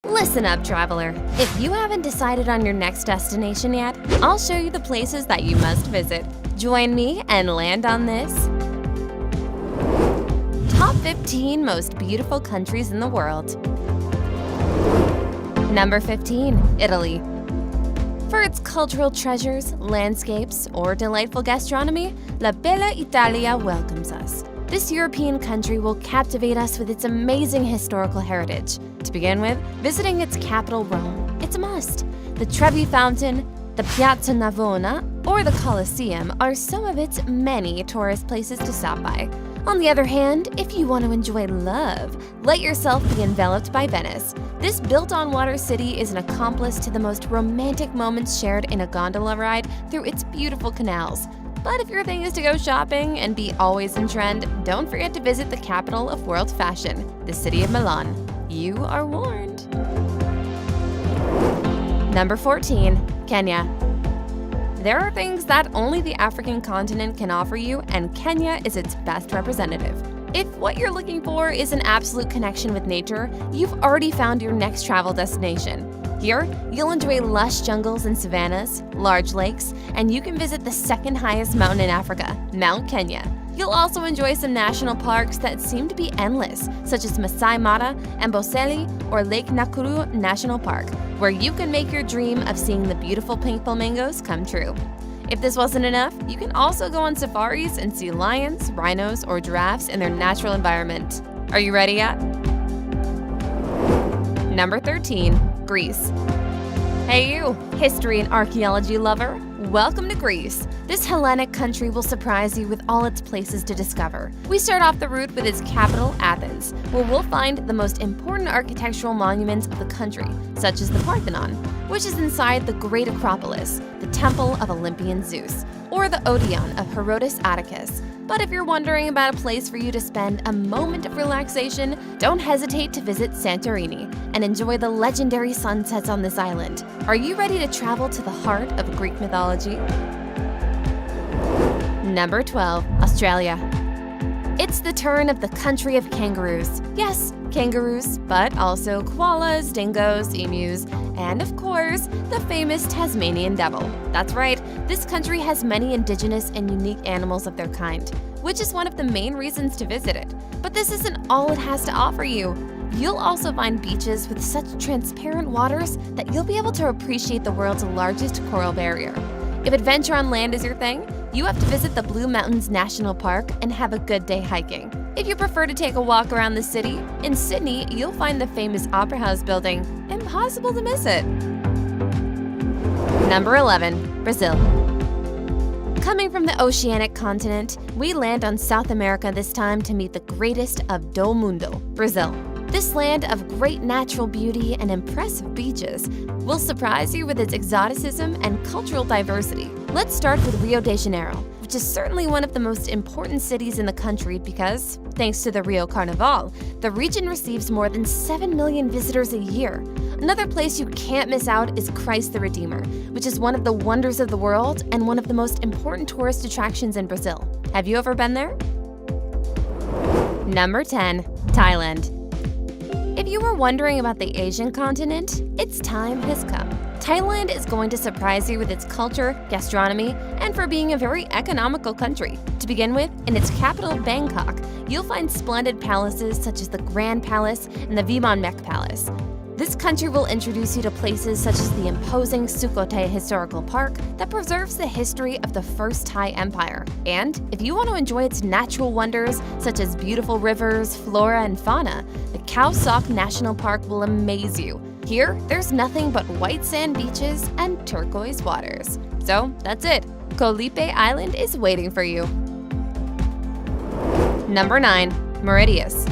Listen up, traveler. If you haven't decided on your next destination yet, I'll show you the places that you must visit. Join me and land on this. Top 15 most beautiful countries in the world. Number 15, Italy. For its cultural treasures, landscapes, or delightful gastronomy, La Bella Italia welcomes us. This European country will captivate us with its amazing historical heritage. To begin with, visiting its capital, Rome, it's a must. The Trevi Fountain, the Piazza Navona, or the Colosseum are some of its many tourist places to stop by. On the other hand, if you want to enjoy love, let yourself be enveloped by Venice. This built-on-water city is an accomplice to the most romantic moments shared in a gondola ride through its beautiful canals. But if your thing is to go shopping and be always in trend, don't forget to visit the capital of world fashion, the city of Milan. You are warned. Number 14, Kenya. There are things that only the African continent can offer you, and Kenya is its best representative. If what you're looking for is an absolute connection with nature, you've already found your next travel destination. Here, you'll enjoy lush jungles and savannas, large lakes, and you can visit the second highest mountain in Africa, Mount Kenya. You'll also enjoy some national parks that seem to be endless, such as Masai Mara, Amboseli, or Lake Nakuru National Park, where you can make your dream of seeing the beautiful pink flamingos come true. If this wasn't enough, you can also go on safaris and see lions, rhinos, or giraffes in their natural environment. Are you ready yet? Number 13, Greece. Hey you, history and archaeology lover, welcome to Greece. This Hellenic country will surprise you with all its places to discover. We start off the route with its capital, Athens, where we'll find the most important architectural monuments of the country, such as the Parthenon, which is inside the Great Acropolis, the Temple of Olympian Zeus, or the Odeon of Herodotus Atticus. But if you're wondering about a place for you to spend a moment of relaxation, don't hesitate to visit Santorini and enjoy the legendary sunsets on this island. Are you ready to travel to the heart of Greek mythology? Number 12, Australia. It's the turn of the country of kangaroos. Yes, kangaroos, but also koalas, dingoes, emus, and of course, the famous Tasmanian devil. That's right, this country has many indigenous and unique animals of their kind, which is one of the main reasons to visit it. But this isn't all it has to offer you. You'll also find beaches with such transparent waters that you'll be able to appreciate the world's largest coral barrier. If adventure on land is your thing, you have to visit the Blue Mountains National Park and have a good day hiking. If you prefer to take a walk around the city, in Sydney, you'll find the famous Opera House building. Impossible to miss it. Number 11, Brazil. Coming from the oceanic continent, we land on South America this time to meet the greatest of do mundo, Brazil. This land of great natural beauty and impressive beaches will surprise you with its exoticism and cultural diversity. Let's start with Rio de Janeiro, which is certainly one of the most important cities in the country because, thanks to the Rio Carnival, the region receives more than 7 million visitors a year. Another place you can't miss out is Christ the Redeemer, which is one of the wonders of the world and one of the most important tourist attractions in Brazil. Have you ever been there? Number 10, Thailand. If you were wondering about the Asian continent, its time has come. Thailand is going to surprise you with its culture, gastronomy, and for being a very economical country. To begin with, in its capital, Bangkok, you'll find splendid palaces such as the Grand Palace and the Vimanmek Palace. This country will introduce you to places such as the imposing Sukhothai Historical Park that preserves the history of the First Thai Empire. And if you want to enjoy its natural wonders, such as beautiful rivers, flora, and fauna, the Khao Sok National Park will amaze you. Here, there's nothing but white sand beaches and turquoise waters. So that's it. Koh Lipe Island is waiting for you. Number 9, Mauritius.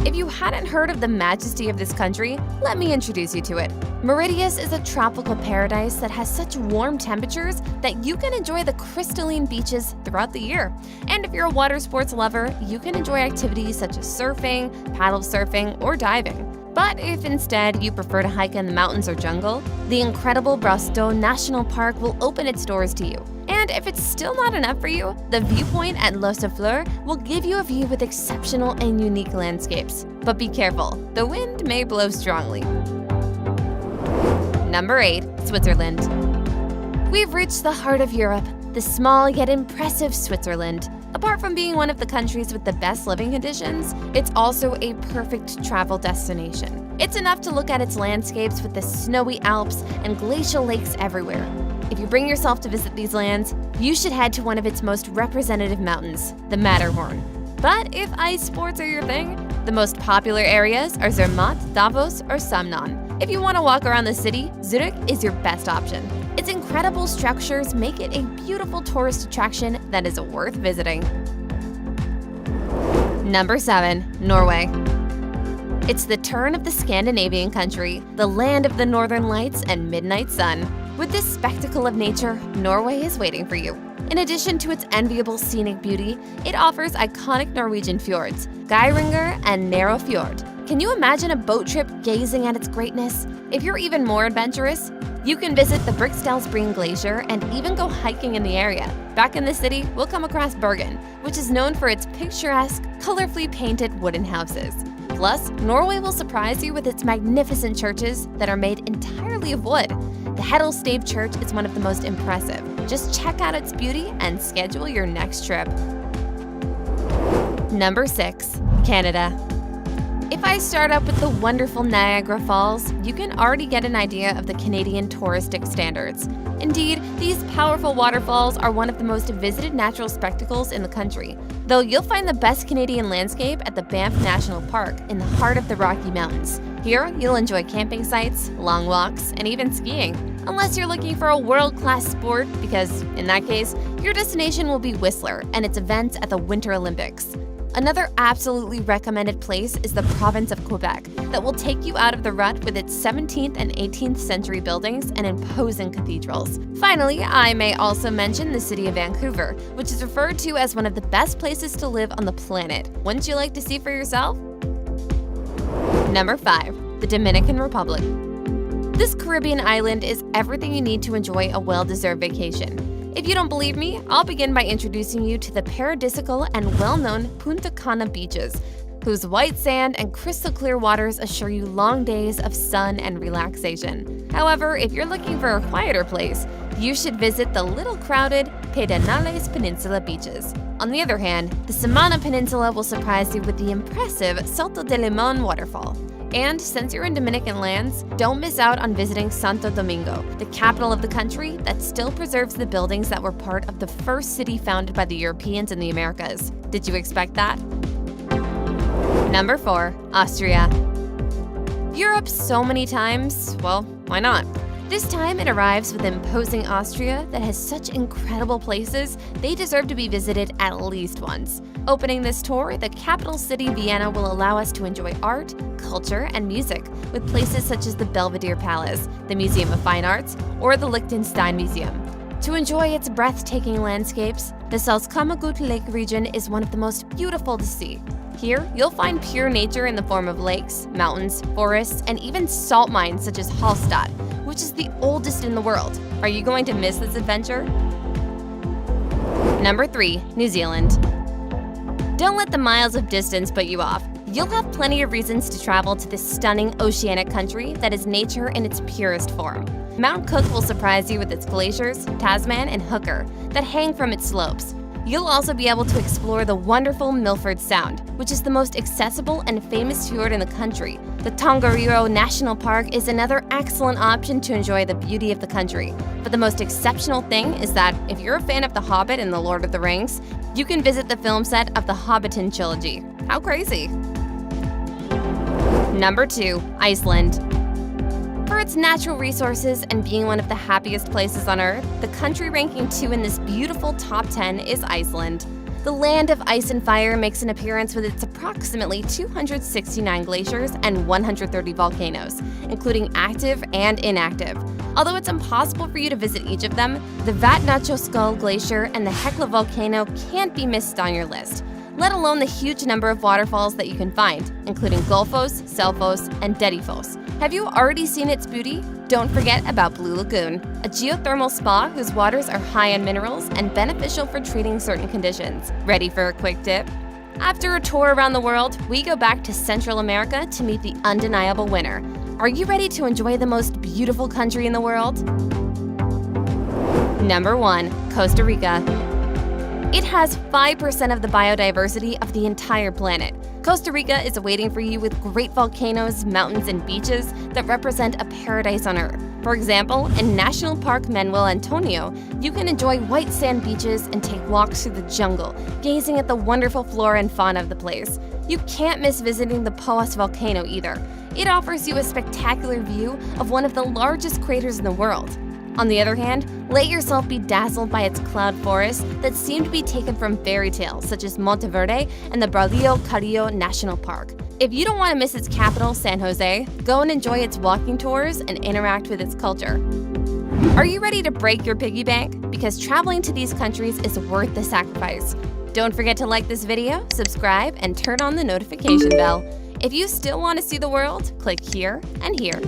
If you hadn't heard of the majesty of this country, let me introduce you to it. Mauritius is a tropical paradise that has such warm temperatures that you can enjoy the crystalline beaches throughout the year. And if you're a water sports lover, you can enjoy activities such as surfing, paddle surfing, or diving. But if instead you prefer to hike in the mountains or jungle, the incredible Brausteau National Park will open its doors to you. And if it's still not enough for you, the viewpoint at L'Ossifleur will give you a view with exceptional and unique landscapes. but be careful, the wind may blow strongly. Number 8. Switzerland. We've reached the heart of Europe, the small yet impressive Switzerland. Apart from being one of the countries with the best living conditions, it's also a perfect travel destination. It's enough to look at its landscapes with the snowy Alps and glacial lakes everywhere. If you bring yourself to visit these lands, you should head to one of its most representative mountains, the Matterhorn. But if ice sports are your thing, the most popular areas are Zermatt, Davos, or Samnon. If you want to walk around the city, Zurich is your best option. Its incredible structures make it a beautiful tourist attraction that is worth visiting. Number 7. Norway. It's the turn of the Scandinavian country, the land of the northern lights and midnight sun. With this spectacle of nature, Norway is waiting for you. In addition to its enviable scenic beauty, it offers iconic Norwegian fjords, Geiranger and Narrow Fjord. Can you imagine a boat trip gazing at its greatness? If you're even more adventurous, you can visit the Briksdalsbreen Glacier and even go hiking in the area. Back in the city, we'll come across Bergen, which is known for its picturesque, colorfully painted wooden houses. Plus, Norway will surprise you with its magnificent churches that are made entirely of wood. The Hedalstave Church is one of the most impressive. Just check out its beauty and schedule your next trip. Number 6. Canada. If I start up with the wonderful Niagara Falls, you can already get an idea of the Canadian touristic standards. Indeed, these powerful waterfalls are one of the most visited natural spectacles in the country, though you'll find the best Canadian landscape at the Banff National Park in the heart of the Rocky Mountains. Here, you'll enjoy camping sites, long walks, and even skiing. Unless you're looking for a world-class sport, because in that case, your destination will be Whistler and its events at the Winter Olympics. Another absolutely recommended place is the province of Quebec that will take you out of the rut with its 17th and 18th century buildings and imposing cathedrals. Finally, I may also mention the city of Vancouver, which is referred to as one of the best places to live on the planet. Wouldn't you like to see for yourself? Number 5. The Dominican Republic. This Caribbean island is everything you need to enjoy a well-deserved vacation. If you don't believe me, I'll begin by introducing you to the paradisical and well-known Punta Cana beaches, whose white sand and crystal clear waters assure you long days of sun and relaxation. However, if you're looking for a quieter place, you should visit the little crowded Pedernales Peninsula beaches. On the other hand, the Samana Peninsula will surprise you with the impressive Salto de Limon waterfall. And since you're in Dominican lands, don't miss out on visiting Santo Domingo, the capital of the country that still preserves the buildings that were part of the first city founded by the Europeans in the Americas. Did you expect that? Number 4. Austria. Europe so many times, well, why not? This time it arrives with imposing Austria that has such incredible places, they deserve to be visited at least once. Opening this tour, the capital city Vienna will allow us to enjoy art, culture, and music with places such as the Belvedere Palace, the Museum of Fine Arts, or the Liechtenstein Museum. To enjoy its breathtaking landscapes, the Salzkammergut Lake region is one of the most beautiful to see. Here, you'll find pure nature in the form of lakes, mountains, forests, and even salt mines such as Hallstatt, which is the oldest in the world. Are you going to miss this adventure? Number 3. New Zealand. Don't let the miles of distance put you off. You'll have plenty of reasons to travel to this stunning oceanic country that is nature in its purest form. Mount Cook will surprise you with its glaciers, Tasman, and Hooker that hang from its slopes. You'll also be able to explore the wonderful Milford Sound, which is the most accessible and famous fjord in the country. The Tongariro National Park is another excellent option to enjoy the beauty of the country. But the most exceptional thing is that if you're a fan of The Hobbit and The Lord of the Rings, you can visit the film set of the Hobbiton trilogy. How crazy! Number 2. Iceland. For its natural resources and being one of the happiest places on Earth, the country ranking 2 in this beautiful top 10 is Iceland. The land of ice and fire makes an appearance with its approximately 269 glaciers and 130 volcanoes, including active and inactive. Although it's impossible for you to visit each of them, the Vatnajökull Glacier and the Hekla volcano can't be missed on your list, let alone the huge number of waterfalls that you can find, including Gullfoss, Selfoss, and Dettifoss. Have you already seen its beauty? Don't forget about Blue Lagoon, a geothermal spa whose waters are high in minerals and beneficial for treating certain conditions. Ready for a quick tip? After a tour around the world, we go back to Central America to meet the undeniable winner. Are you ready to enjoy the most beautiful country in the world? Number 1. Costa Rica. It has 5% of the biodiversity of the entire planet. Costa Rica is waiting for you with great volcanoes, mountains, and beaches that represent a paradise on Earth. For example, in National Park Manuel Antonio, you can enjoy white sand beaches and take walks through the jungle, gazing at the wonderful flora and fauna of the place. You can't miss visiting the Poas volcano either. It offers you a spectacular view of one of the largest craters in the world. On the other hand, let yourself be dazzled by its cloud forests that seem to be taken from fairy tales such as Monteverde and the Braulio Carrillo National Park. If you don't want to miss its capital, San Jose, go and enjoy its walking tours and interact with its culture. Are you ready to break your piggy bank? Because traveling to these countries is worth the sacrifice. Don't forget to like this video, subscribe, and turn on the notification bell. If you still want to see the world, click here and here.